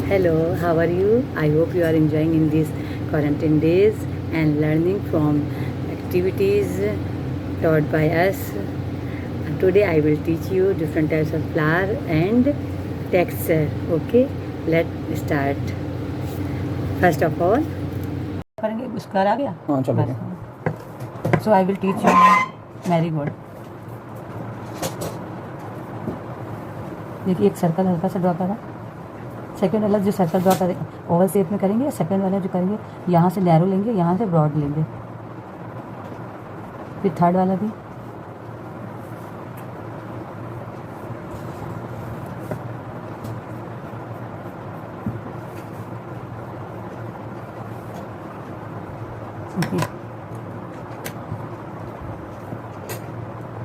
Hello, how are you? I hope you are enjoying in these quarantine days and learning from activities taught by us. Today I will teach you different types of flower and texture. Okay, let's start. First of all, करेंगे उसका आ गया हाँ चलो So I will teach you marigold. देखिए एक circle हल्का सा draw करा. सेकेंड वाला जो सर्कल ड्रॉ करें ओवल शेप में करेंगे. सेकेंड वाला जो करेंगे यहाँ से नैरो लेंगे, यहाँ से ब्रॉड लेंगे. फिर थर्ड वाला भी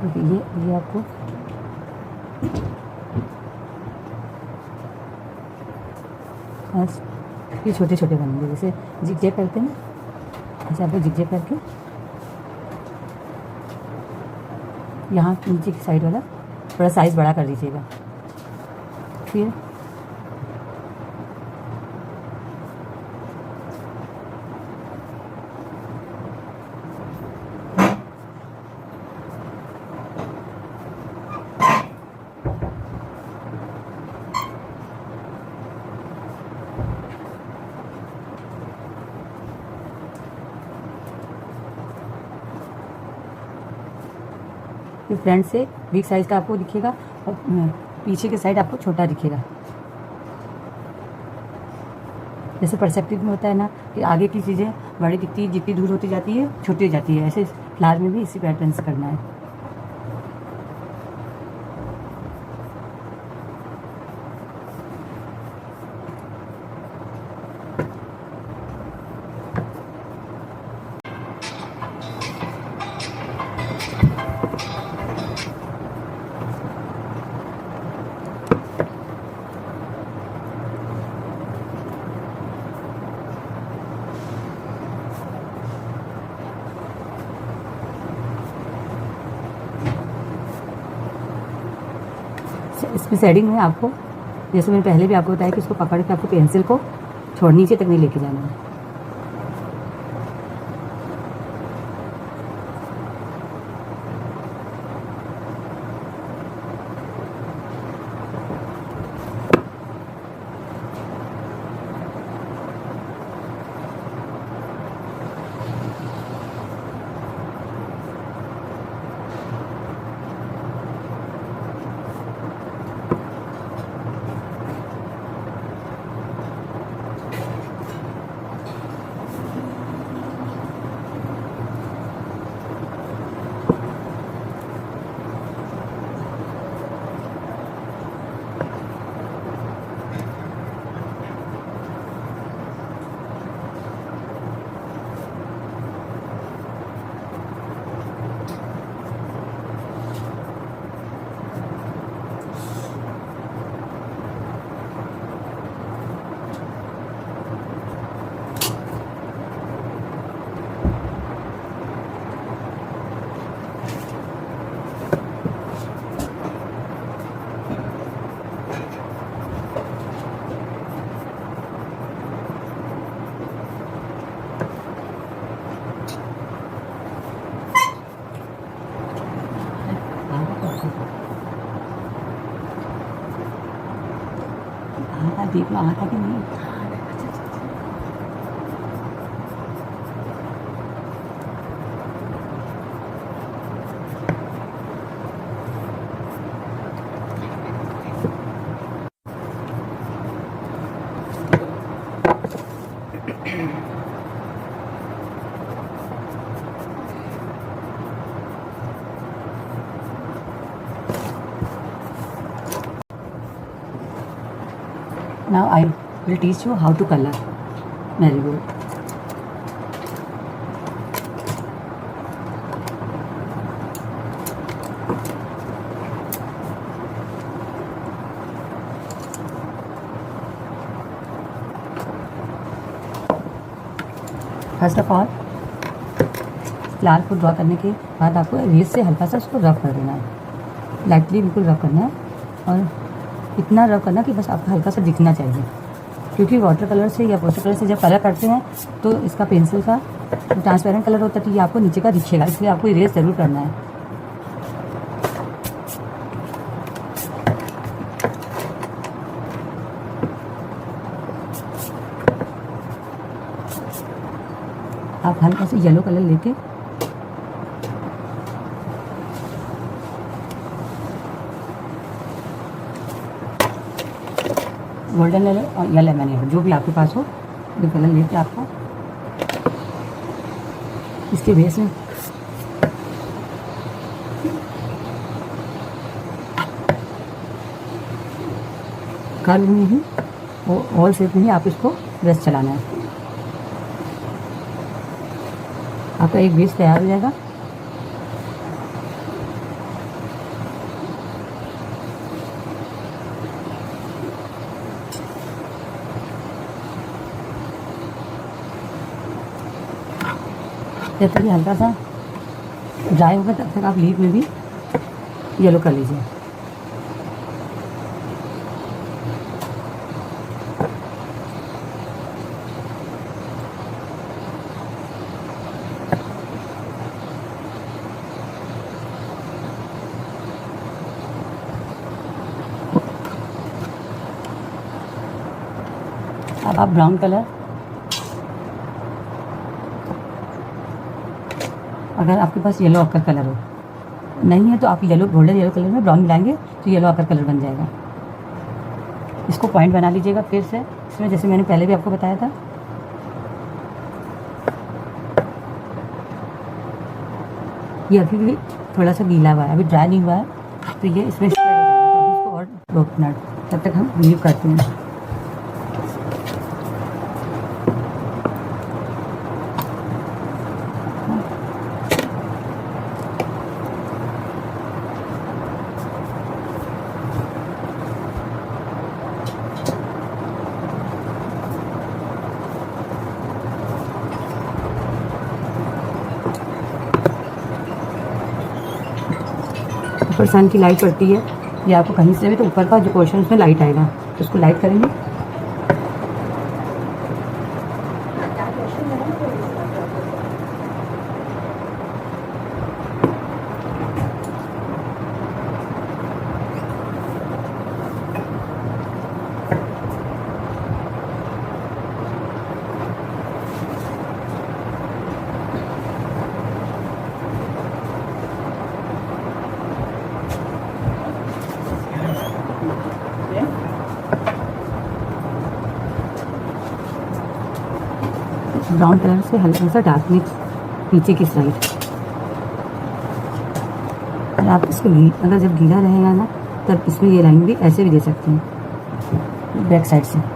देखिए ये आपको बस ये छोटे छोटे बनेंगे जैसे जिगजैग करते हैं ना, ऐसे आपको जिगजैग करके यहाँ नीचे की साइड वाला थोड़ा साइज़ बड़ा कर दीजिएगा. फिर फ्रंट से बिग साइज़ का आपको दिखेगा और पीछे के साइड आपको छोटा दिखेगा. जैसे परसेप्टिव में होता है ना कि आगे की चीज़ें बड़ी दिखती है, जितनी दूर होती जाती है छोटी हो जाती है, ऐसे फ्लावर में भी इसी पैटर्न से करना है. इसमें शेडिंग में आपको जैसे मैंने पहले भी आपको बताया कि इसको पकड़ के आपको पेंसिल को छोड़ नीचे तक नहीं लेके जाना है. देख लो आता कि नहीं. Now I will teach you how to color marigold. First of all flower को ड्रॉ करने के बाद आपको रेस से हल्का सा उसको रब कर देना है. लाइटली बिल्कुल रब करना है और इतना रब करना कि बस आपको हल्का सा दिखना चाहिए. क्योंकि वाटर कलर से या पोस्टर कलर से जब कलर करते हैं तो इसका पेंसिल का ट्रांसपेरेंट कलर होता है, तो ये आपको नीचे का दिखेगा, इसलिए आपको इरेज ज़रूर करना है। आप हल्का से येलो कलर लेके गोल्डन ले लो या लेमन ले लो, जो भी आपके पास हो, ये कलर लेके आपको इसके बेस में कर्व में ही ऑल शेप में ही आप इसको ब्रश चलाना है। आपका एक बेस तैयार हो जाएगा। जब तक ये हल्का सा ड्राई होगा तब तक आप लीफ में भी येलो कर लीजिए। अब आप ब्राउन कलर, अगर आपके पास येलो ऑकर कलर हो, नहीं है तो आप येलो गोल्डन येलो कलर में ब्राउन मिलाएंगे तो येलो ऑकर कलर बन जाएगा। इसको पॉइंट बना लीजिएगा फिर से इसमें, जैसे मैंने पहले भी आपको बताया था। ये अभी भी थोड़ा सा गीला हुआ है, अभी ड्राई नहीं हुआ है, तो ये इसमें स्प्रेड हो जाएगा। तो अभी इसको और 2 मिनट तब तक हम लीव करते हैं। ऊपर सन की लाइट पड़ती है, ये आपको कहीं से भी, तो ऊपर का जो पोर्शन उसमें लाइट आएगा, तो उसको लाइट करेंगे। ब्राउन कलर से हल्का सा डार्क मिक्स पीछे की साइड। और आप इसको अगर जब गीला रहेगा ना, तब इसमें ये लाइन भी ऐसे भी दे सकते हैं बैक साइड से।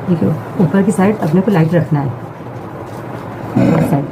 देखिए, ऊपर की साइड अपने को लाइट रखना है, ऊपर साइड।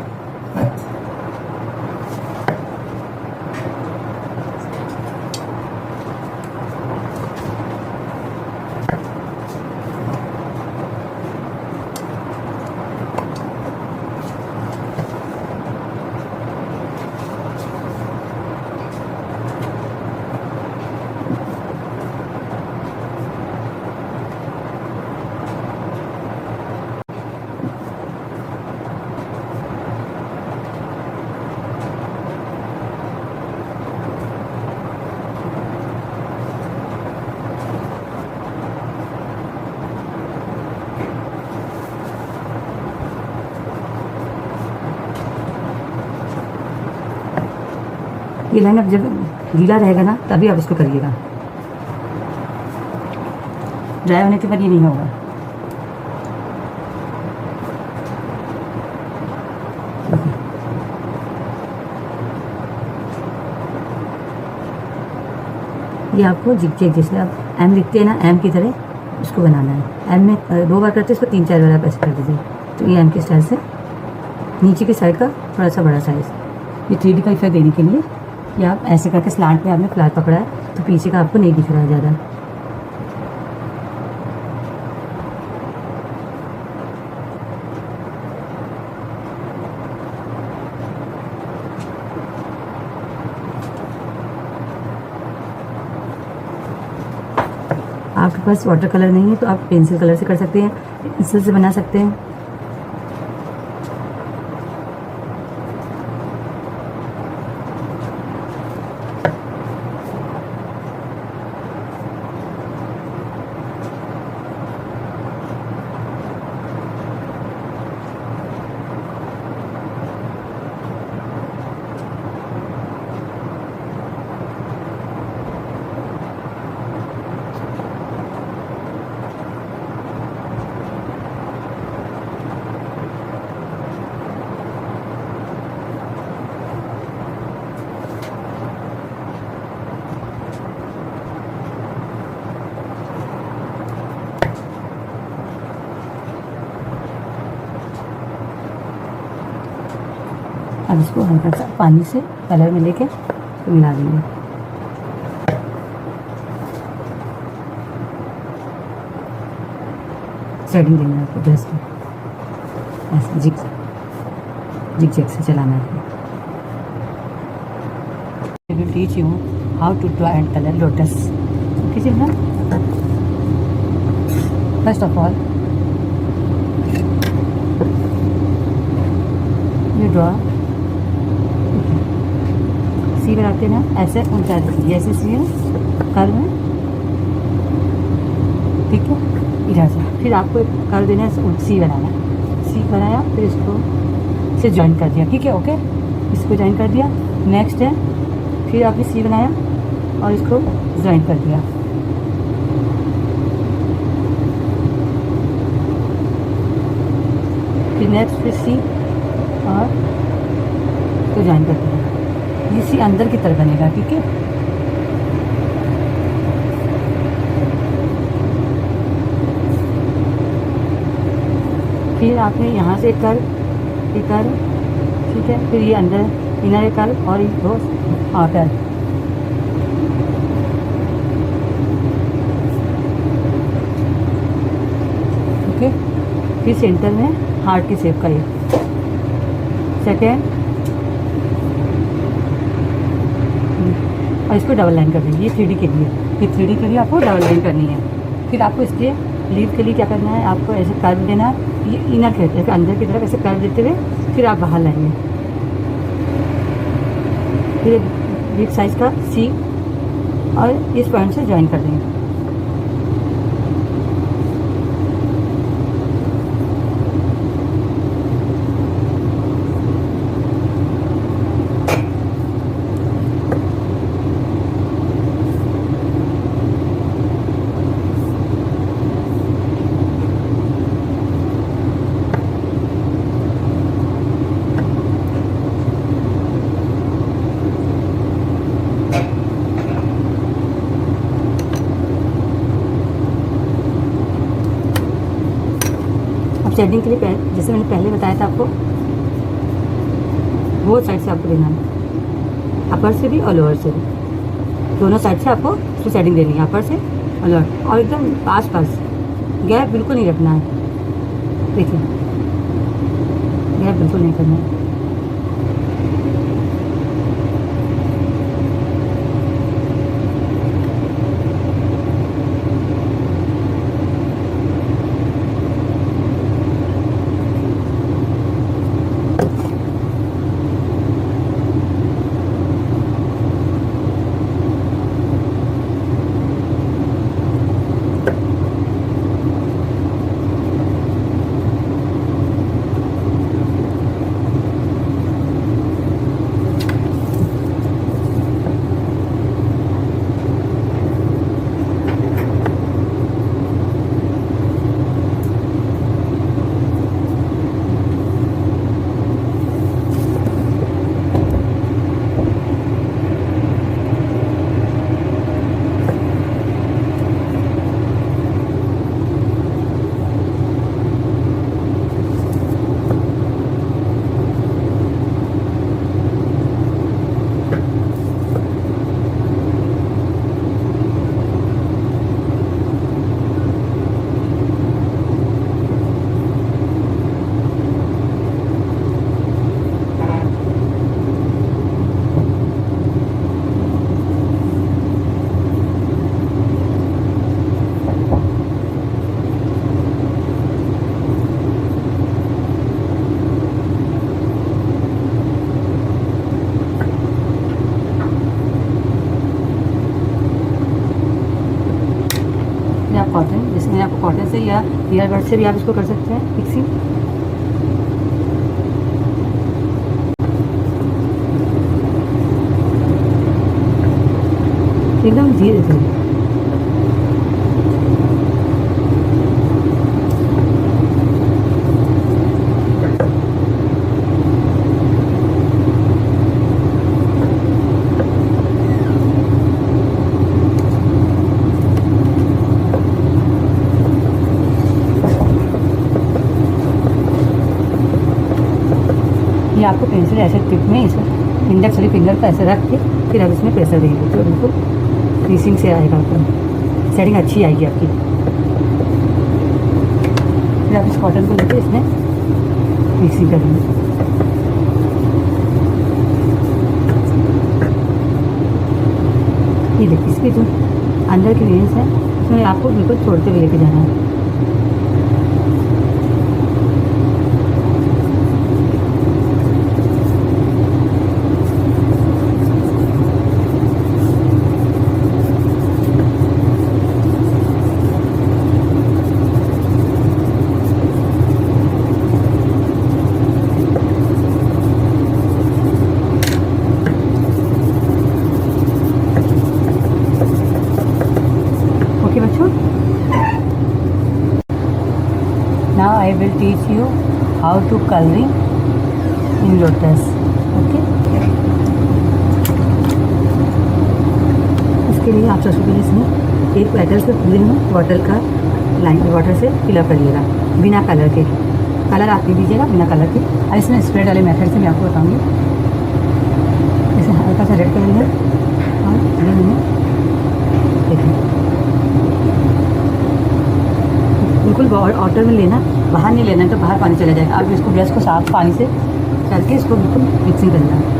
ये लाइन अब जब गीला रहेगा ना, तभी आप इसको करिएगा, ड्राई होने के बाद ये नहीं होगा। ये आपको जिग-जैग जैसे आप एम लिखते हैं ना, एम की तरह इसको बनाना है। एम में 2 बार करते हैं, इसको 3-4 बार आप ऐसे कर दीजिए, तो ये एम के स्टाइल से नीचे की साइड का थोड़ा सा बड़ा साइज़। ये 3D का इफेक्ट देने के लिए कि आप ऐसे करके स्लांट में आपने फ्लावर पकड़ा है तो पीछे का आपको नहीं दिख रहा है ज़्यादा। आपके पास वाटर कलर नहीं है तो आप पेंसिल कलर से कर सकते हैं, पेंसिल से बना सकते हैं। अब इसको हल्का सा पानी से कलर में लेके तो मिला देंगे। शेडिंग देंगे आपको ब्रश में, ऐसे जिग जैग से चलाना है। I will teach you how to draw and color lotus. Okay, children? First of all, you draw सी बनाते हैं ना, ऐसे ऊंचा दीजिए, ऐसे सी है कर्व में, ठीक है, इधर से। फिर आपको एक कर्व देना है, सी बनाना है। सी बनाया, फिर इसको से ज्वाइन कर दिया, ठीक है, ओके। इसको ज्वाइन कर दिया। नेक्स्ट है, फिर आपने सी बनाया और इसको ज्वाइन कर दिया। फिर नेक्स्ट फिर सी और इसको ज्वाइन कर दिया। इसी अंदर की तरफ बनेगा, ठीक है। फिर आपने यहाँ से कर, ठीक है, फिर ये अंदर इनर कर और दो आउटर, ठीक है। फिर सेंटर में हार्ट की शेप का ये सेकेंड, और इसको डबल लाइन कर देंगे। ये 3D के लिए, ये 3D के लिए आपको डबल लाइन करनी है। फिर आपको इसके लीव के लिए क्या करना है, आपको ऐसे कर्व देना है। ये इनर कहते हैं, अंदर की तरफ ऐसे कर्व देते हुए फिर आप बाहर लाएंगे। फिर बिग साइज का सी और इस पॉइंट से ज्वाइन कर देंगे। शेडिंग के लिए जैसे मैंने पहले बताया था आपको, वो साइड से आपको देना है, अपर से भी और लोअर से भी, दोनों साइड से आपको उसमें शेडिंग देनी है, अपर से और लोअर, और एकदम पास गैप बिल्कुल नहीं रखना है। देखिए, गैप बिल्कुल नहीं करना है। कॉटन से या ईयरबड से भी आप इसको कर सकते हैं मिक्सिंग। एकदम धीरे धीरे। ये आपको पेंसिल ऐसे टिप में इस इंडेक्स वाली फिंगर पर ऐसे रख के फिर आप इसमें प्रेशर देंगे तो बिल्कुल फिनिशिंग से आएगा, आपको सेटिंग अच्छी आएगी आपकी। फिर आप इस कॉटन को लेकर इसमें मिक्सिंग करेंगे। ये देखिए इसकी जो अंदर की रेंज है उसमें आपको बिल्कुल छोड़ते हुए लेके जाना है। Okay, बच्चों, now I will teach you how to coloring in lotus. Okay, इसके लिए आप सबसे पहले इसमें एक पेटल से पूरे में वाटर का लाइन वाटर से फिलअप करिएगा बिना कलर के। कलर आप नहीं दीजिएगा, बिना कलर के। और इसमें स्प्रेड वाले मेथड से मैं आपको बताऊंगी। जैसे हल्का सा रेड कलर है और ग्रीन में देखिए बिल्कुल वाटर में लेना, बाहर नहीं लेना, तो बाहर पानी चला जाएगा। आप इसको ब्रश को साफ पानी से करके इसको बिल्कुल मिक्सिंग करना है।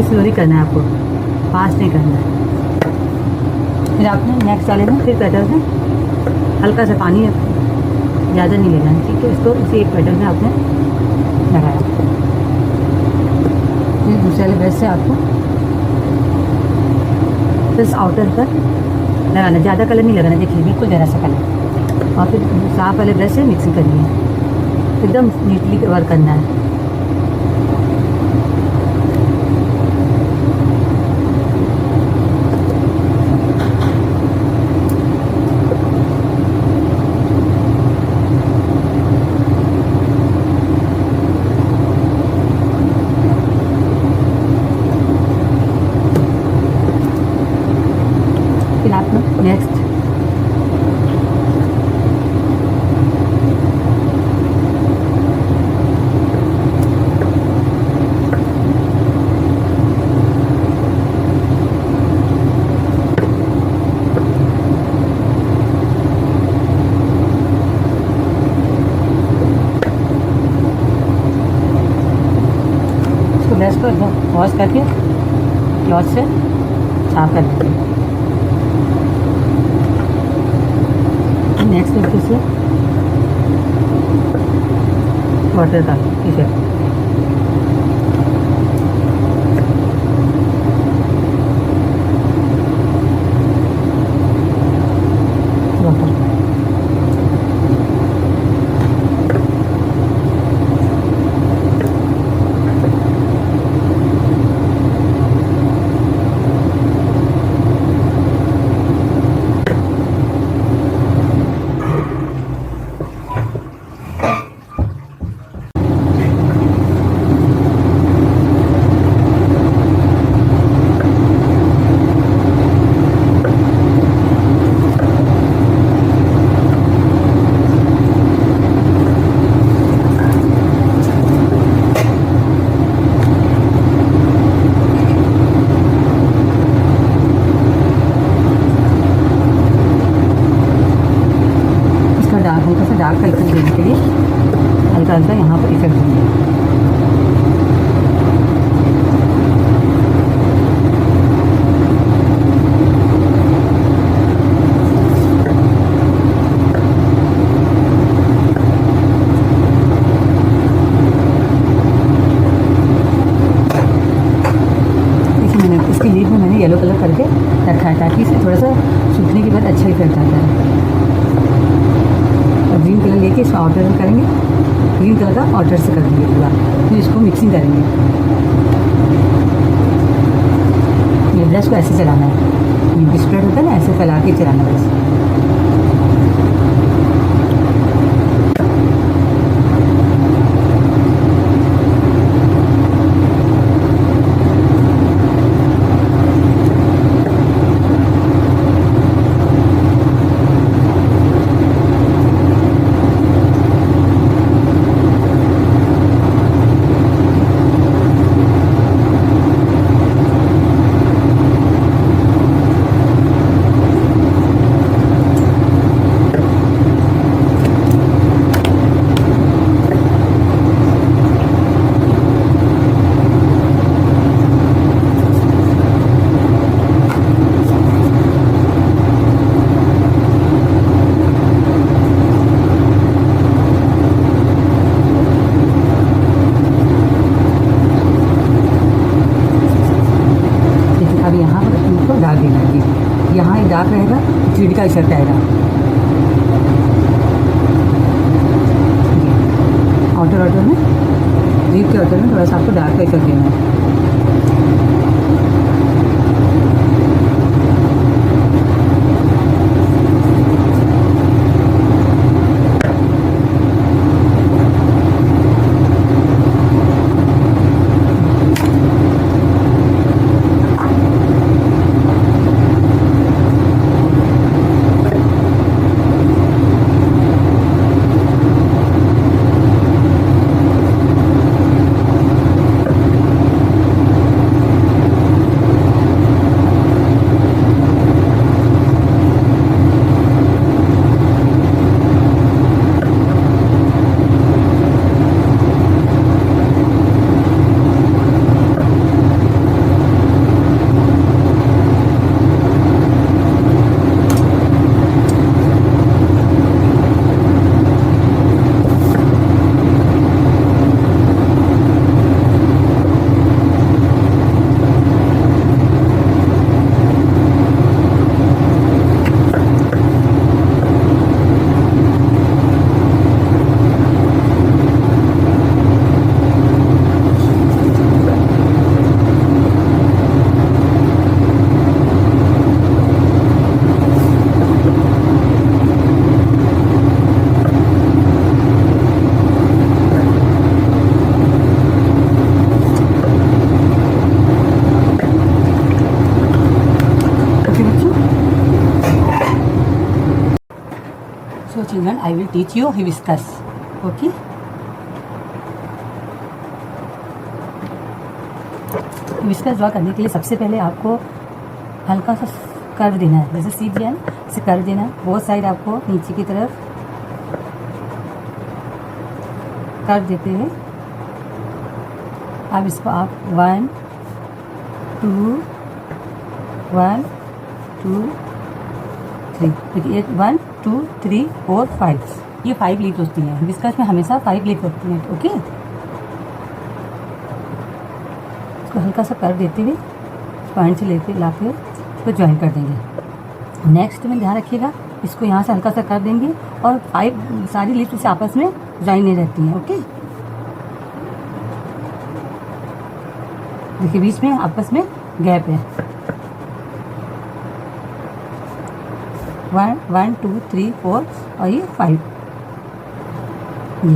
स्लोली करना है आपको, फास्ट नहीं करना है। फिर आपने नेक्स्ट वाले में फिर पेटल में हल्का सा पानी ज़्यादा नहीं लेना है, ठीक है। इसको इसी एक पेटल में आपने लगाया। फिर दूसरे वाले ब्रश से आपको बस आउटर पर लगाना, ज़्यादा कलर नहीं लगाना, देखिए बिल्कुल ज़रा सा कलर। और फिर साफ वाले ब्रश से मिक्सिंग करनी है, एकदम नीटली वर्क करना है। फिर आप नेक्स्ट इसको ब्रश को वॉश करके क्लॉथ से साफ कर दीजिए। नेक्स्ट तरीके से वाटर का इफेक्ट। ताकि इसे थोड़ा सा सूखने के बाद अच्छा इफेक्ट आता है। और ग्रीन कलर लेके इसको आउटर करेंगे, ग्रीन कलर का आउटर से कर देंगे पूरा, फिर इसको मिक्सिंग करेंगे। ये ब्रश को ऐसे चलाना है, स्प्रेड होता है ना, ऐसे फैला के चलाना है बस। डार्क देना है, यहाँ एक डार्क रहेगा, 3D का इफेक्ट आएगा। आउटर में, लीफ के आउटर में थोड़ा सा आपको डार्क का इफेक्ट देना है। So children, I will teach you hibiscus. Okay. Hibiscus draw करने के लिए सबसे पहले आपको हल्का सा कर्व देना है, जैसे सीख दिया है इसे कर्व देना है। बहुत साइड आपको नीचे की तरफ कर्व देते हुए अब इसको आप 1 2 1 2 3 देखिए 1 2 3 4 5 ये 5 लीफ होती हैं। हिबिस्कस में हमेशा 5 लीफ होती हैं। ओके, इसको हल्का सा कर देते हुए पॉइंट से लेते ला के इसको ज्वाइन कर देंगे। नेक्स्ट में ध्यान रखिएगा, इसको यहाँ से हल्का सा कर देंगे और 5 सारी लीफ से आपस में ज्वाइन नहीं रहती हैं। ओके, देखिए बीच में आपस में गैप है। 1 2 3 4 और ये 5 ये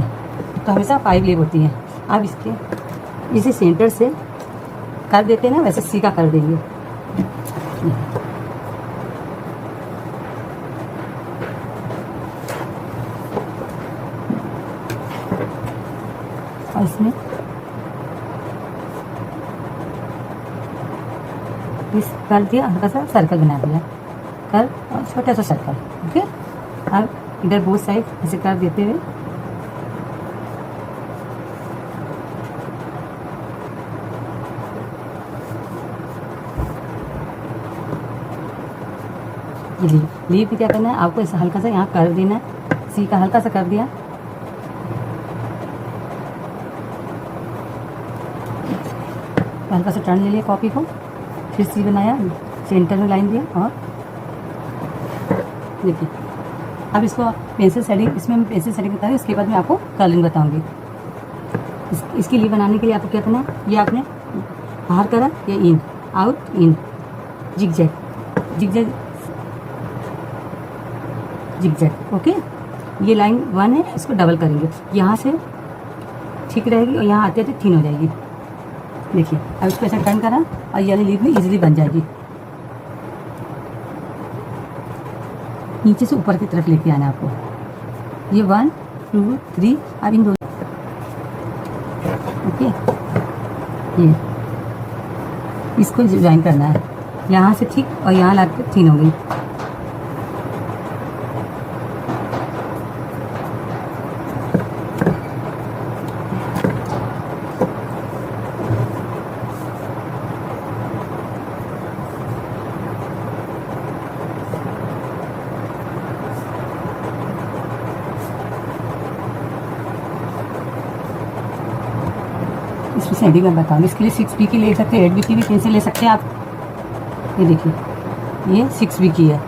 तो हमेशा 5 लीफ होती हैं। अब इसके इसे सेंटर से कर देते हैं ना, वैसे सीधा कर देंगे। और इसमें इस कर दिया, हल्का सा सर्कल बना दिया, कर और छोटा सा सर्कल। ओके, अब इधर बोथ साइड ऐसे कर देते हुए लीफ भी क्या करना है आपको, ऐसा हल्का सा यहाँ कर देना है, सी का हल्का सा कर दिया, हल्का सा टर्न ले लिया कॉपी को, फिर सी बनाया, सेंटर में लाइन दिया और देखिए अब इसको पेंसिल शेडिंग, इसमें मैं पेंसिल शेडिंग बता रही हूँ, उसके बाद मैं आपको कलरिंग बताऊँगी। इसके लिए बनाने के लिए आपको क्या करना है, ये आपने बाहर करा, ये in out in zigzag zigzag zigzag. Okay, ये लाइन 1 है, इसको डबल करेंगे, यहाँ से ठीक रहेगी और यहाँ आते आते थिन हो जाएगी। देखिए अब इसको ऐसा टर्न करा और ये वाली लीफ में इजीली बन जाएगी। नीचे से ऊपर की तरफ लेके आना है आपको। ये 1 2 3 अब इन दो। ओके, ये इसको ज्वाइन करना है, यहाँ से ठीक और यहाँ ला के थिन हो गई। इसमें शेडिंग मैं बताऊँगी। इसके लिए 6B की ले सकते हैं, 8B की भी पेंसिल ले सकते हैं आप। ये देखिए ये 6B की है,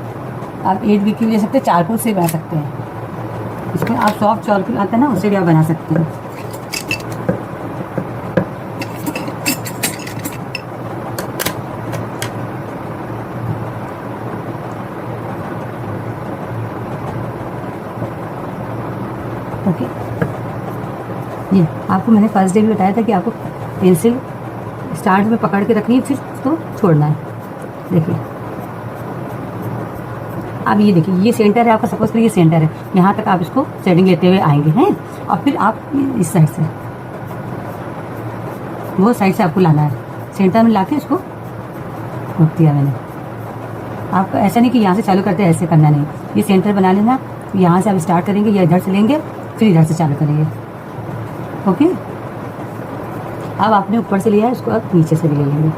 आप 8B की भी ले सकते हैं, चारकोल से बना सकते हैं। इसमें आप सॉफ्ट चारकोल आता है ना, उससे भी आप बना सकते हैं। ओके, ये आपको मैंने फर्स्ट डे भी बताया था कि आपको पेंसिल स्टार्ट में पकड़ के रखनी है, फिर उसको छोड़ना है। देखिए अब ये देखिए ये सेंटर है आपका, सपोज करिए ये सेंटर है, यहाँ तक आप इसको शेडिंग लेते हुए आएंगे हैं, और फिर आप इस साइड से वो साइड से आपको लाना है, सेंटर में लाके इसको रोक दिया मैंने। आपको ऐसा नहीं कि यहाँ से चालू करते हैं, ऐसे करना नहीं, ये सेंटर बना लेना, यहाँ से आप स्टार्ट करेंगे, या इधर से लेंगे फिर इधर से चालू करेंगे। ओके, अब आपने ऊपर से लिया है, इसको आप नीचे से भी ले लेंगे।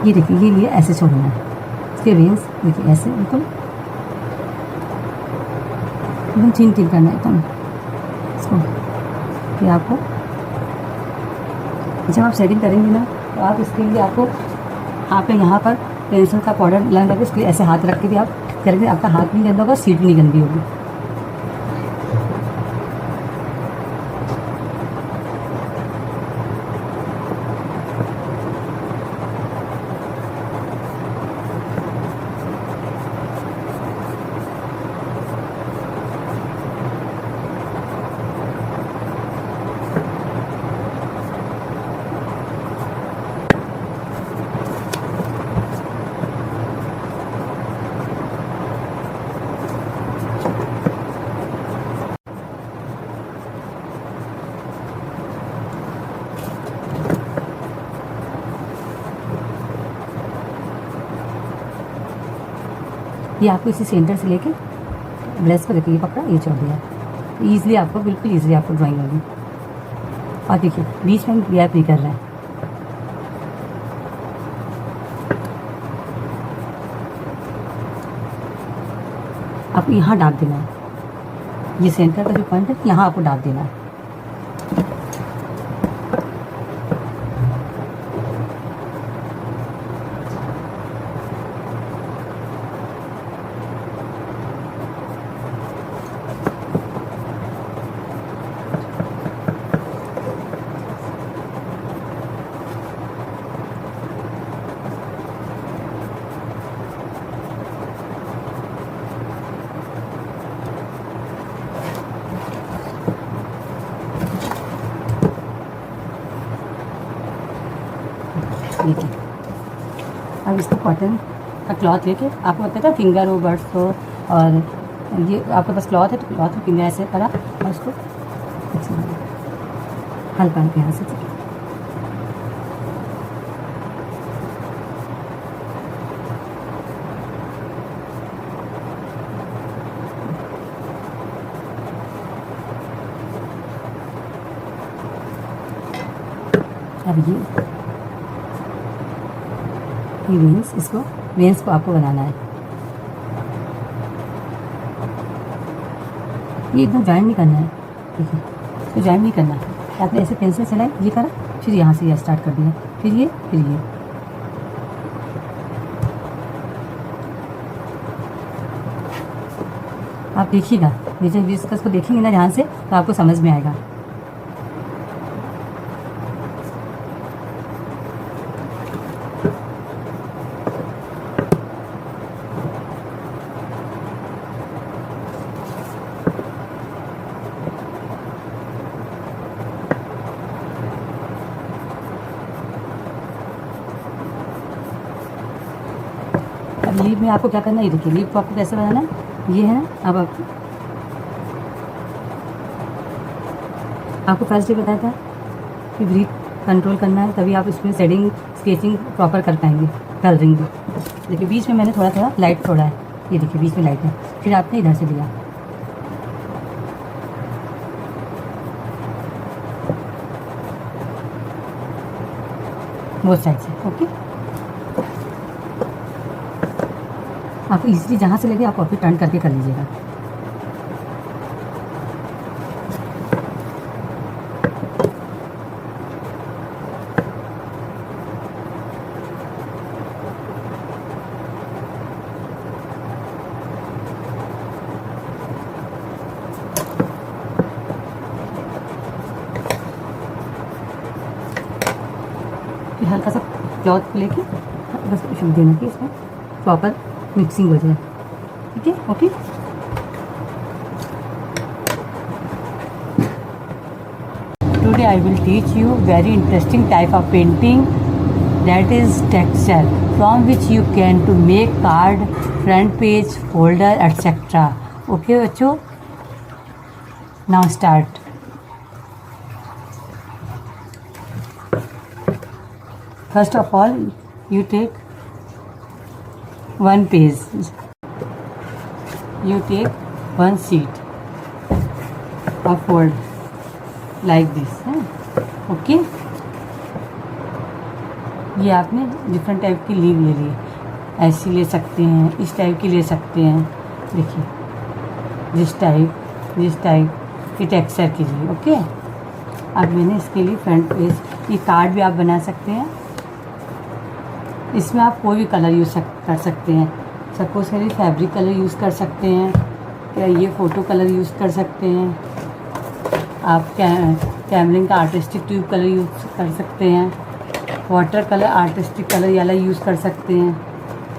ये देखिए ये लिए ऐसे छोड़ना है, इसके वेन्स देखिए ऐसे बिल्कुल एकदम चिन चिन करना है एकदम इसको। फिर आपको जब आप शेडिंग करेंगे ना, तो आप इसके लिए आपको यहाँ पर पेंसिल का पाउडर लगाना है, इसके लिए ऐसे हाथ रख के भी आप करेंगे, आपका हाथ भी गंदा होगा, सीट भी नहीं गंदी होगी। ये आपको इसी सेंटर से लेके ब्रश को देखिए, ये पकड़ा, ये छोड़ दिया, ईजिली आपको बिल्कुल ईजिली आपको ड्राइंग होगी। और देखिए बीच में गैप नहीं कर रहा है। आपको यहाँ डाक देना है, ये सेंटर का जो पॉइंट है यहाँ आपको डाक देना है। देखिए अब इसको कॉटन का क्लॉथ लेके, आपको पता था फिंगर हो, बर्ड्स हो, और ये आपके पास क्लॉथ है तो क्लॉथ में फिंगर ऐसे करा और उसको हल्का हल्का यहाँ से अब ये वेन्स, इसको वेन्स को आपको बनाना है। ये एकदम ज्वाइन नहीं करना है, देखिए इसको ज्वाइन नहीं करना है। आपने ऐसे पेंसिल चलाए, ये करा, फिर यहाँ से ये स्टार्ट कर दिया, फिर ये, फिर ये। आप देखिएगा, जब इसको देखेंगे ना ध्यान से तो आपको समझ में आएगा। अब लीव में आपको क्या करना है, ये देखिए लीव को आपको कैसे बनाना है, ये है ना। अब आपको फर्स्ट डे बताया था कि ब्रीथ कंट्रोल करना है, तभी आप इसमें शेडिंग स्केचिंग प्रॉपर कर पाएंगे, कलरिंग भी। देखिए बीच में मैंने थोड़ा थोड़ा लाइट छोड़ा है, ये देखिए बीच में लाइट है, फिर आपने इधर से लिया, बोथ साइड से। ओके, आपको इजीली जहाँ से लगे आप कॉपी टर्न करके कर लीजिएगा। फिर हल्का सा क्लॉथ लेके बस देना कि इसमें प्रॉपर मिक्सिंग हो जाए, ठीक है। Okay, today I will teach you very interesting type of painting, that is texture, from which you can to make card, front page, folder, etc. Okay बच्चों, now start. First of all, you take one page, you take one sheet or fold like this, okay. ये आपने different type की leave ले ली, ऐसी ले सकते हैं, इस टाइप की ले सकते हैं, देखिए जिस टाइप की टेक्सचर की ली, ओके। अब मैंने इसके लिए फ्रंट पेज, ये कार्ड भी आप बना सकते हैं, इसमें आप कोई भी कलर यूज़ कर सकते हैं। सपोज करिए फैब्रिक कलर यूज़ कर सकते हैं, या ये फ़ोटो कलर यूज़ कर सकते हैं, आप कैमलिन का आर्टिस्टिक ट्यूब कलर यूज़ कर सकते हैं, वाटर कलर आर्टिस्टिक कलर वाला यूज़ कर सकते हैं,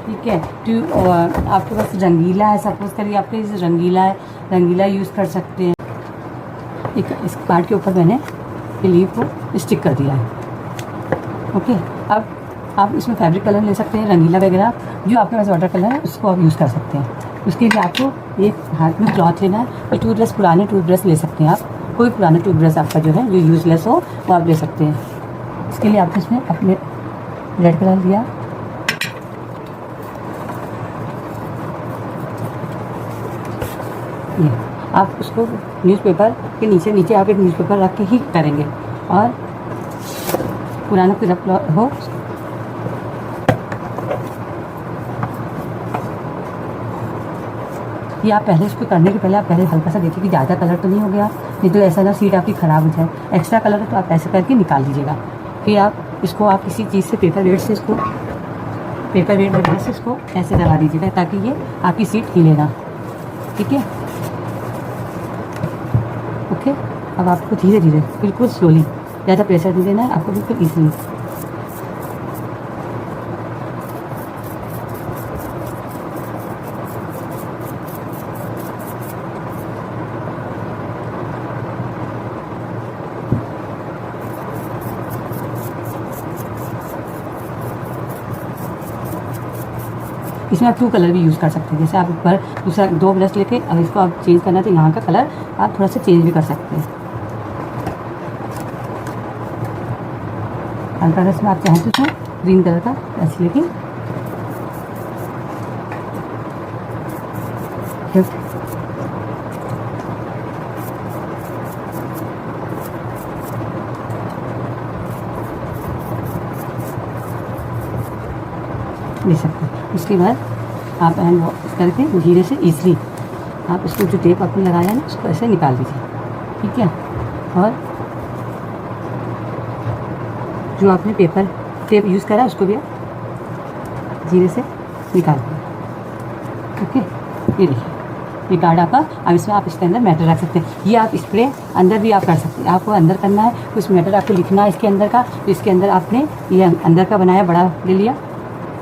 ठीक है। ट्यूब आपके पास रंगीला है, सपोज करिए आपके पास रंगीला है, रंगीला यूज़ कर सकते हैं। इस कार्ड के ऊपर मैंने लीव को स्टिक कर दिया है, ओके। अब आप इसमें फैब्रिक कलर ले सकते हैं, रंगीला वगैरह, जो आपके पास वाटर कलर है उसको आप यूज़ कर सकते हैं। उसके लिए आपको एक हाथ में क्लॉथ लेना है, ये टूथब्रश, पुराने टूथब्रश ले सकते हैं आप, कोई पुराना टूथब्रश आपका जो है जो यूज़लेस हो वो आप ले सकते हैं। इसके लिए आपने इसमें अपने रेड कलर लिया, ये आप उसको न्यूज़पेपर के नीचे आप एक न्यूज़पेपर रख के ही करेंगे, और पुराना क्लॉथ हो ये आप पहले इसको करने के पहले आप पहले हल्का सा देखिए कि ज़्यादा कलर तो नहीं हो गया, नहीं तो ऐसा ना सीट आपकी ख़राब हो जाए। एक्स्ट्रा कलर है तो आप ऐसे करके निकाल दीजिएगा। फिर आप इसको आप किसी चीज़ से पेपर वेट से इसको वगैरह से इसको ऐसे लगा दीजिएगा ताकि ये आपकी सीट हिले ना, ठीक है, ओके। अब आपको धीरे धीरे बिल्कुल स्लोली, ज़्यादा प्रेशर नहीं देना है आपको, बिल्कुल ईजीली। इसमें आप 2 कलर भी यूज़ कर सकते हैं, जैसे आप ऊपर दूसरा 2 ब्रश लेके अब इसको आप चेंज करना है तो यहाँ का कलर आप थोड़ा सा चेंज भी कर सकते हैं। हल्का रस में आप चाहें तो उसमें ग्रीन कलर का ऐसे लेके ले सकते हैं। उसके बाद आप हैंड वॉश करके धीरे से ईजली आप इसको जो टेप आपने लगाया है ना उसको ऐसे निकाल दीजिए, ठीक है। और जो आपने पेपर टेप यूज़ करा उसको भी आप धीरे से निकाल दीजिए, ओके। ये देखिए ये कार्ड आपका। अब इसमें आप इसके अंदर मैटर रख सकते हैं। ये आप स्प्रे अंदर भी आप कर सकते हैं। आपको अंदर करना है उस मैटर आपको लिखना है इसके अंदर का, तो इसके अंदर आपने ये अंदर का बनाया बड़ा ले लिया,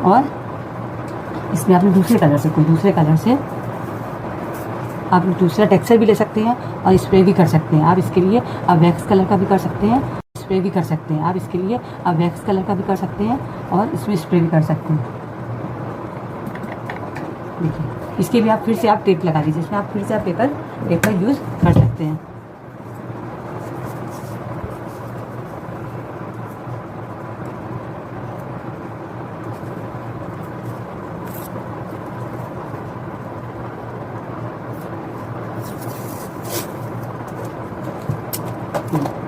और इसमें आपने दूसरे कलर से कोई दूसरे कलर से आप दूसरा टेक्सचर भी ले सकते हैं और स्प्रे भी कर सकते हैं। आप इसके लिए आप वैक्स कलर का भी कर सकते हैं, स्प्रे भी कर सकते हैं। आप इसके लिए आप वैक्स कलर का भी कर सकते हैं और इसमें स्प्रे भी कर सकते हैं। देखिए इसके लिए आप फिर से आप टेप लगा दीजिए, इसमें आप फिर से आप पेपर यूज़ कर सकते हैं।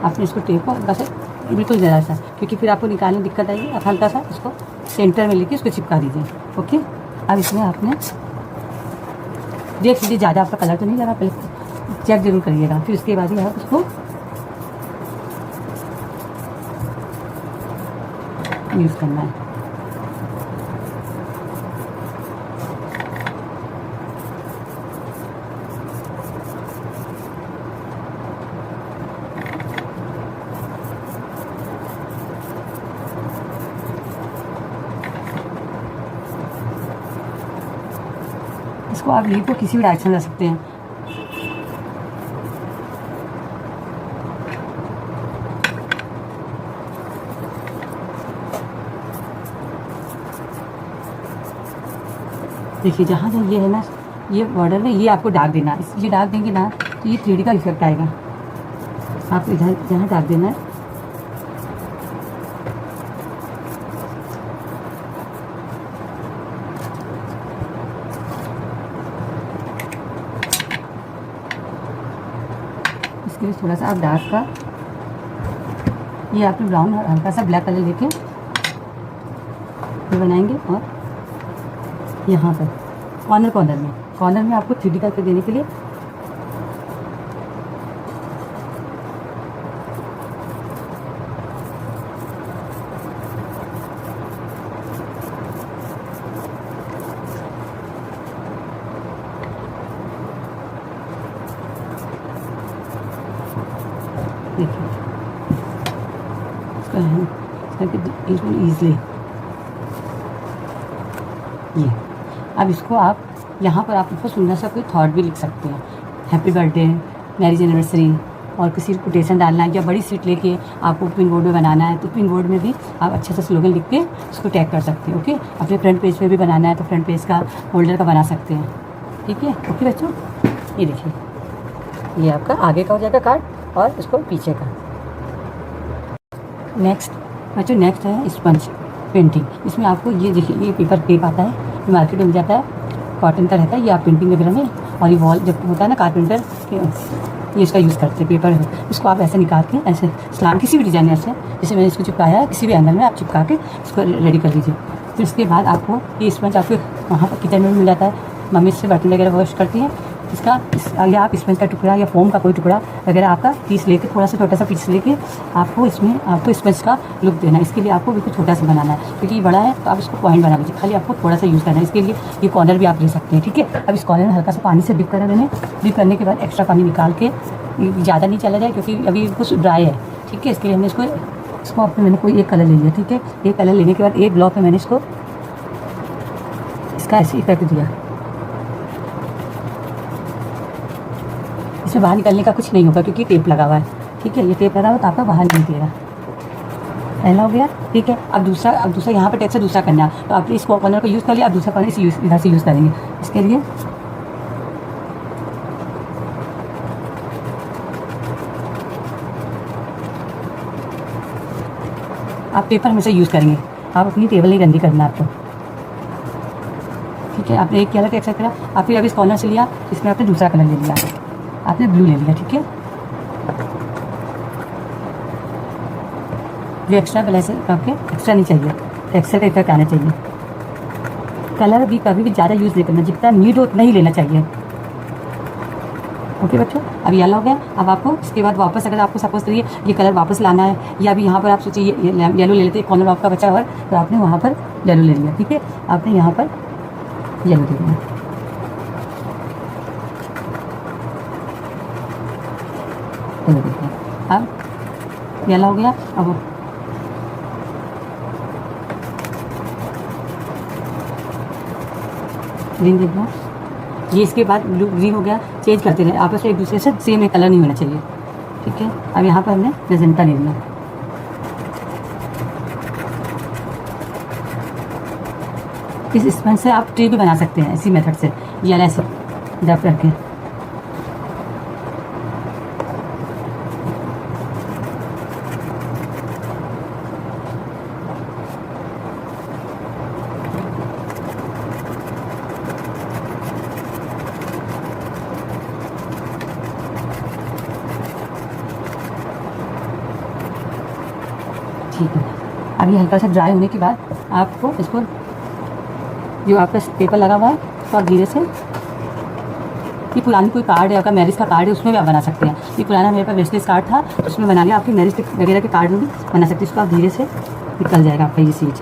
आपने इसको टेप को हल्का सा बिल्कुल ज़रा सा, क्योंकि फिर आपको निकालने में दिक्कत आएगी। आप हल्का सा इसको सेंटर में लेके इसको चिपका दीजिए, ओके। अब इसमें आपने देख लीजिए ज़्यादा आपका कलर तो नहीं लगा, पहले चेक जरूर करिएगा, फिर उसके बाद ही आप उसको यूज़ करना है। इसको आप लीव को किसी भी डायरेक्शन ला सकते हैं। देखिए जहाँ जहाँ ये है ना, ये बॉर्डर में ये आपको डार्क देना है। ये डार्क देंगे ना तो ये 3D का इफेक्ट आएगा। आप इधर जहाँ डार्क देना है इसके लिए थोड़ा सा आप डार्क का, ये आपने ब्राउन और हल्का सा ब्लैक कलर लेके ये बनाएंगे। और यहाँ पर कॉर्नर में आपको 3D करके देने के लिए देखिए इसको ईजली ये। अब इसको आप यहाँ पर आप इसको सुंदर सा कोई थॉट भी लिख सकते हैं, हैप्पी बर्थडे, मैरिज एनिवर्सरी, और किसी कोटेशन डालना है या बड़ी सीट लेके आपको पिन बोर्ड में बनाना है तो पिन बोर्ड में भी आप अच्छे से स्लोगन लिख के उसको टैग कर सकते हैं, ओके। अपने फ्रंट पेज पे भी बनाना है तो फ्रंट पेज का होल्डर का बना सकते हैं, ठीक है, ओके बच्चों। ये देखिए ये आपका आगे का हो जाएगा कार्ड और इसको पीछे का। नेक्स्ट बच्चों नेक्स्ट है स्पंज पेंटिंग। इसमें आपको ये देखिए ये पेपर टेप आता है, ये मार्केट में मिल जाता है, कॉटन का रहता है। ये आप पेंटिंग वगैरह में, और ये वॉल जब होता है ना कारपेंटर, ये इसका यूज़ करते हैं पेपर है। इसको आप ऐसे निकाल के ऐसे स्लाम किसी भी डिजाइन ऐसे, जैसे मैंने इसको चिपकाया है किसी भी एंगल में आप चिपका के इसको रेडी कर लीजिए। फिर उसके बाद आपको ये स्पंज आपको वहाँ पर किचन में भी मिल जाता है, मम्मी से बर्तन वगैरह वॉश करती हैं। या आप स्पंज का टुकड़ा या फोम का कोई टुकड़ा वगैरह आपका पीस लेके, थोड़ा सा छोटा सा पीस लेके आपको इसमें आपको स्पंज का लुक देना है। इसके लिए आपको बिल्कुल छोटा सा बनाना है, क्योंकि ये बड़ा है तो आप इसको पॉइंट बना लीजिए, खाली आपको थोड़ा सा यूज़ करना है। इसके लिए ये कॉर्नर भी आप ले सकते हैं, ठीक है। अब इस कॉर्नर में हल्का सा पानी से डिप करा मैंने, डिप करने के बाद एक्स्ट्रा पानी निकाल के, ज़्यादा नहीं चला जाए क्योंकि अभी कुछ ड्राई है, ठीक है। इसके लिए हमने इसको आपने मैंने कोई एक कलर ले लिया, ठीक है। एक कलर लेने के बाद एक ब्लॉक में मैंने इसका ऐसे इफेक्ट दिया। इसमें बाहर निकलने का कुछ नहीं होगा क्योंकि टेप लगा हुआ है, ठीक है। ये टेप लगा हुआ तो आपका बाहर नहीं निकलेगा। पहला हो गया, ठीक है। अब दूसरा यहाँ पर टेप से दूसरा करना है, तो आपने इस कॉर्नर को यूज़ कर लिया। अब दूसरा कॉर्नर इधर से यूज़ करेंगे। इसके लिए आप पेपर हमेशा यूज़ करेंगे, आप अपनी टेबल नहीं गंदी करना आपको, ठीक है। आपने एक किया था एक्स्ट्रा करा, आप फिर अब इस कॉर्नर से लिया, इसमें आपने दूसरा कलर ले लिया, आपने ब्लू ले लिया, ठीक है। जो एक्स्ट्रा कलर से आपके एक्स्ट्रा नहीं चाहिए, एक्स्ट्रा का इफेक्ट आना चाहिए। कलर भी कभी भी ज़्यादा यूज़ नहीं करना, जितना नीड हो उतना ही लेना चाहिए। ओके बच्चों, अब येलो हो गया। अब आपको इसके बाद वापस, अगर आपको सपोज करिए ये कलर वापस लाना है, या अभी यहाँ पर आप सोचिए येलो ले लेते हैं, कॉर्नर आपका बचा हुआ है, तो आपने वहाँ पर येलो ले लिया। ठीक है, आपने यहाँ पर येलो दे दिया। येलो देखिए, अब येलो हो गया। अब ग्रीन देख लो, ये इसके बाद ब्लू ग्रीन हो गया। चेंज करते रहे आपस में, एक दूसरे से सेम कलर नहीं होना चाहिए। ठीक है, अब यहाँ पर हमने मेजेंटा ले लिया। इस स्पंज से आप ट्री भी बना सकते हैं इसी मेथड से, ये ऐसे डब करके। ठीक है, अब ये हल्का सा ड्राई होने के बाद आपको इसको, जो आपका पेपर लगा हुआ है, तो आप धीरे से, ये पुरानी कोई कार्ड है आपका, मैरिज का कार्ड है, उसमें भी आप बना सकते हैं। ये पुराना मेरे पास वेस्टेज कार्ड था, उसमें बना लिया। आपकी मैरिज वगैरह के कार्ड में भी बना सकते हैं। इसको आप धीरे से निकल जाएगा आपका ये चीज़।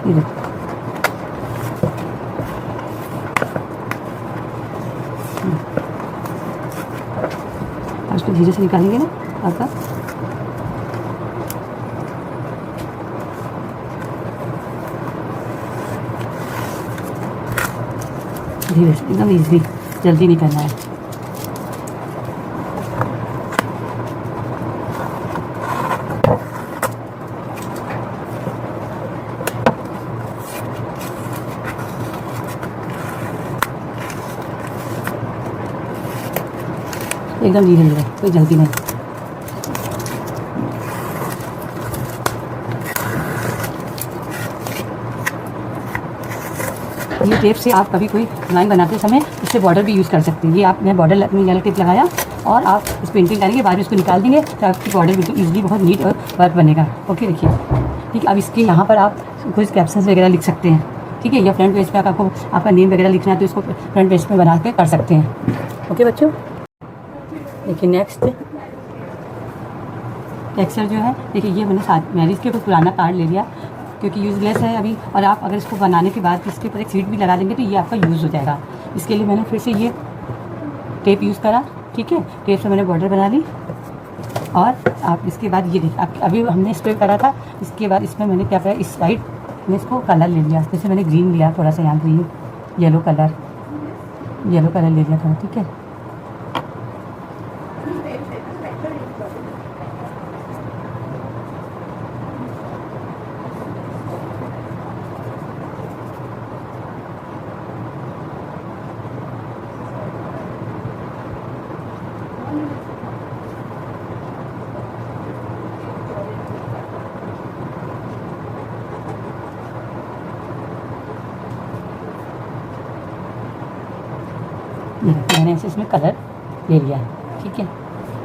ये देखो, उसको धीरे से निकालेंगे ना आपका, धीरे से, एकदम ईजी, जल्दी नहीं करना है। एकदम धीरे धीरे, कोई जल्दी नहीं। ये टेप से आप कभी कोई ड्राइंग बनाते समय इससे बॉर्डर भी यूज़ कर सकते हैं। ये आपने बॉर्डर अपनी येलो टेप लगाया और आप इस पेंटिंग करेंगे, बाद में इसको निकाल देंगे तो आपकी बॉर्डर बिल्कुल ईजिली बहुत नीट और वर्क बनेगा। ओके, देखिए। ठीक है, अब इसके यहाँ पर आप कुछ कैप्शंस वगैरह लिख सकते हैं। ठीक है, या फ्रंट पेज पे आपको आपका नेम वगैरह लिखना है तो इसको फ्रंट पेज पे बना के कर सकते हैं। ओके बच्चों, देखिए नेक्स्ट टेक्सचर जो है, देखिए ये मैंने मैरिज के ऊपर पुराना कार्ड ले लिया क्योंकि यूज़लेस है अभी, और आप अगर इसको बनाने के बाद इसके ऊपर एक सीट भी लगा देंगे तो ये आपका यूज़ हो जाएगा। इसके लिए मैंने फिर से ये टेप यूज़ करा। ठीक है, टेप से मैंने बॉर्डर बना ली, और आप इसके बाद ये देखिए, अभी हमने इस पर करा था, इसके बाद इसमें मैंने क्या करा, इस साइड में इसको कलर ले लिया। जैसे मैंने ग्रीन लिया थोड़ा सा, यहाँ ग्रीन, येलो कलर ले लिया था। ठीक है, मैंने ऐसे इसमें कलर ले लिया है। ठीक है,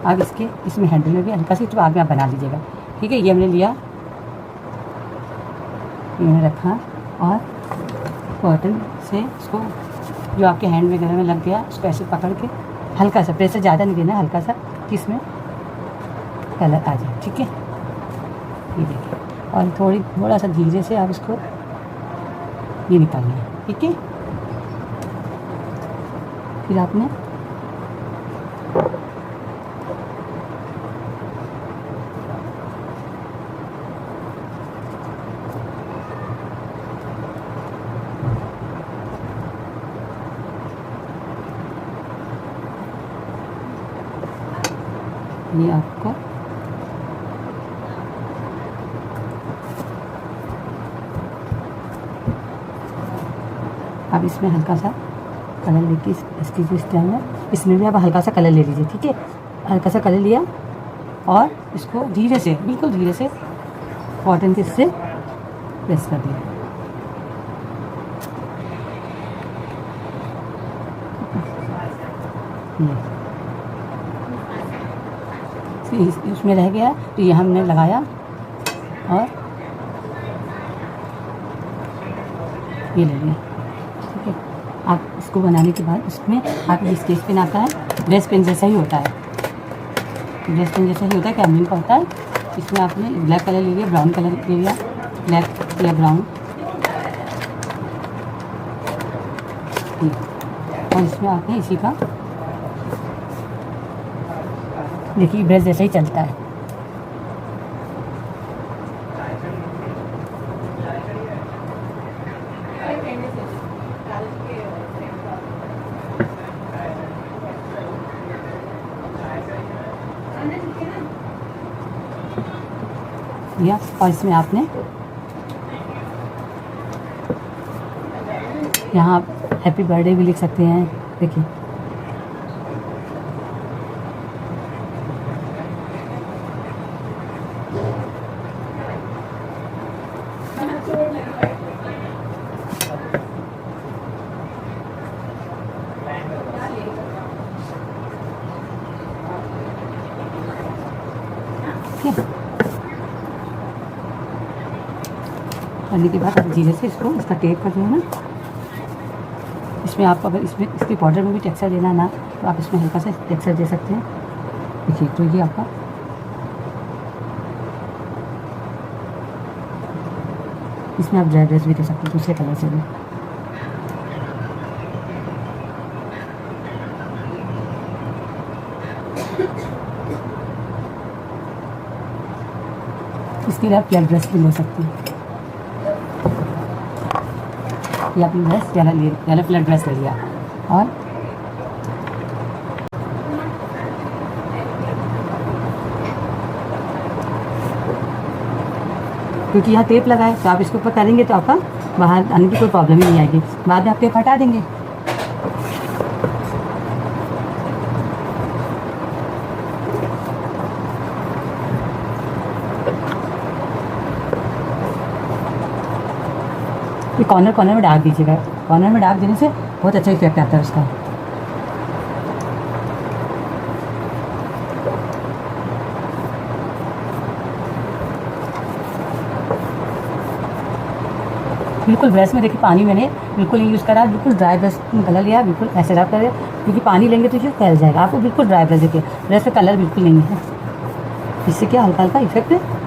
अब इसमें हैंडल में भी हल्का सा, तो आगे आप बना लीजिएगा। ठीक है, ये हमने लिया, ये मैंने रखा, और कॉटन से इसको, जो आपके हैंड वगैरह में लग गया, उसको ऐसे पकड़ के हल्का सा, प्रेशर ज़्यादा नहीं देना, हल्का सा, कि इसमें कलर आ जाए। ठीक है, ये देखिए, और थोड़ा सा धीरे से आप इसको ये निकालना है। ठीक है, फिर आपने ये आपको अब इसमें हल्का सा कलर लेके इसकी जो स्टाइल है, इसमें भी आप हल्का सा कलर ले लीजिए। ठीक है, हल्का सा कलर लिया और इसको धीरे से, बिल्कुल धीरे से कॉटन के से प्रेस कर दिया। इसमें रह गया तो ये हमने लगाया, और ये ले लिया। ठीक है, आप इसको बनाने के बाद इसमें आप ये स्केच पेन आता है, ब्रश पेन जैसा ही होता है, ब्रश पेन जैसा ही होता है, कैमलिन का होता है। इसमें आपने ब्लैक कलर ले लिया, ब्राउन कलर ले लिया, ब्लैक या ब्राउन, और इसमें आपने इसी का देखिए ब्रश जैसा ही चलता है। या और इसमें आपने यहाँ हैप्पी बर्थडे भी लिख सकते हैं। देखिए करने के बाद आप धीरे से इसको इसका टेप कर जो है ना, इसमें आप अगर इसमें इसके बॉर्डर में भी टेक्सचर देना ना तो आप इसमें हल्का सा टेक्सचर दे सकते हैं। देखिए तो ये आपका इसमें आप ड्राई ब्रश भी दे सकते हैं दूसरे कलर से भी। इसके लिए आप फ्लैट ब्रश भी ले सकते हैं। ये आपने ब्रश येलो फ्लैट ब्रश ले लिया और क्योंकि यहाँ टेप लगा है तो आप इसके ऊपर करेंगे तो आपका बाहर आने की कोई प्रॉब्लम ही नहीं आएगी। बाद में आप टेप हटा देंगे। ये कॉर्नर में डाल दीजिएगा, कॉर्नर में डाल देने से बहुत अच्छा इफेक्ट आता है उसका। बिल्कुल ब्रश में देखिए पानी मैंने बिल्कुल नहीं यूज़ करा, बिल्कुल ड्राई ब्रश में कलर लिया, बिल्कुल ऐसे रब करें क्योंकि पानी लेंगे तो ये फैल जाएगा। आपको बिल्कुल ड्राई ब्रश देखिए, ब्रश में कलर बिल्कुल नहीं है, इससे क्या हल्का हल्का इफेक्ट है।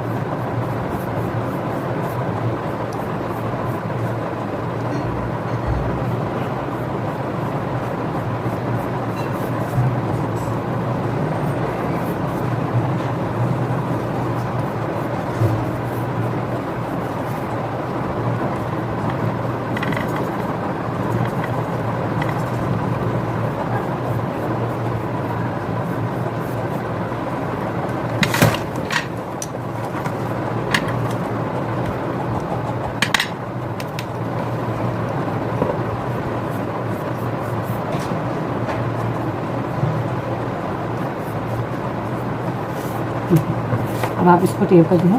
अब आप इसको टेप कर जो है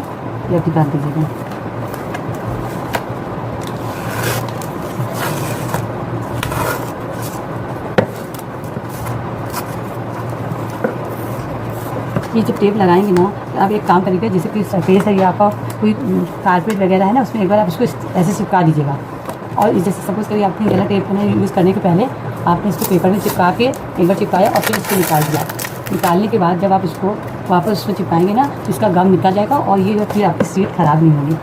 या निकाल दीजिएगा। ये जब टेप लगाएंगे ना तो आप एक काम करिएगा, जैसे कि सरफेस है या आपका कोई कारपेट वगैरह है ना, उसमें एक बार आप इसको ऐसे चिपका दीजिएगा। और जैसे सपोज़ करिए आपने गला टेप को यूज़ करने के पहले आपने इसको पेपर में चिपका के एक बार चिपकाया और फिर इसको निकाल दिया। निकालने के बाद जब आप इसको वापस उसमें चिपकाएंगे ना तो इसका गम निकल जाएगा और ये फिर आपकी सीट ख़राब नहीं होगी।